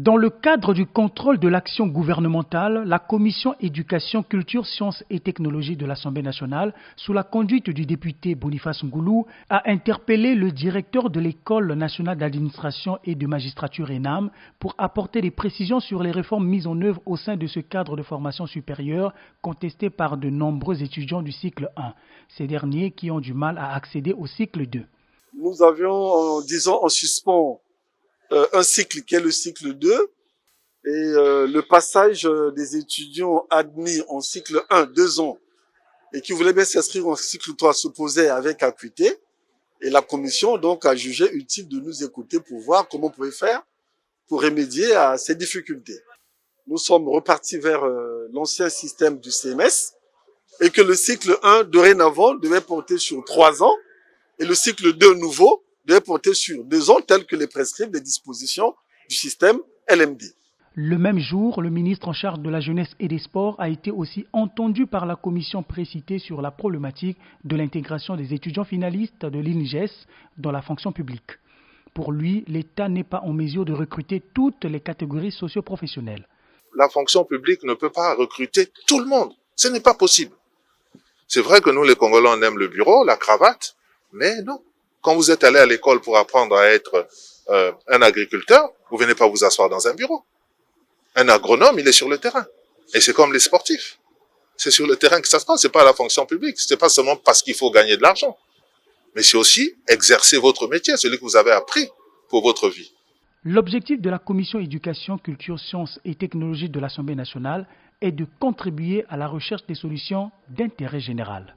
Dans le cadre du contrôle de l'action gouvernementale, la commission éducation, culture, sciences et technologies de l'Assemblée nationale, sous la conduite du député Boniface Ngoulou, a interpellé le directeur de l'École nationale d'administration et de magistrature ENAM pour apporter des précisions sur les réformes mises en œuvre au sein de ce cadre de formation supérieure contesté par de nombreux étudiants du cycle 1, ces derniers qui ont du mal à accéder au cycle 2. Nous avions, disons, en suspens un cycle qui est le cycle 2 et le passage des étudiants admis en cycle 1, 2 ans et qui voulaient bien s'inscrire en cycle 3 se posait avec acuité et la commission donc a jugé utile de nous écouter pour voir comment on pouvait faire pour remédier à ces difficultés. Nous sommes repartis vers l'ancien système du CMS et que le cycle 1 dorénavant devait porter sur 3 ans et le cycle 2 nouveau devait porter sur 2 ans tels que les prescrivent les dispositions du système LMD. Le même jour, le ministre en charge de la jeunesse et des sports a été aussi entendu par la commission précitée sur la problématique de l'intégration des étudiants finalistes de l'INJES dans la fonction publique. Pour lui, l'État n'est pas en mesure de recruter toutes les catégories socio-professionnelles. La fonction publique ne peut pas recruter tout le monde. Ce n'est pas possible. C'est vrai que nous, les Congolais, on aime le bureau, la cravate, mais non. Quand vous êtes allé à l'école pour apprendre à être un agriculteur, vous venez pas vous asseoir dans un bureau. Un agronome, il est sur le terrain. Et c'est comme les sportifs. C'est sur le terrain que ça se passe. C'est pas la fonction publique. C'est pas seulement parce qu'il faut gagner de l'argent. Mais c'est aussi exercer votre métier, celui que vous avez appris pour votre vie. L'objectif de la commission éducation, culture, sciences et technologies de l'Assemblée nationale est de contribuer à la recherche des solutions d'intérêt général.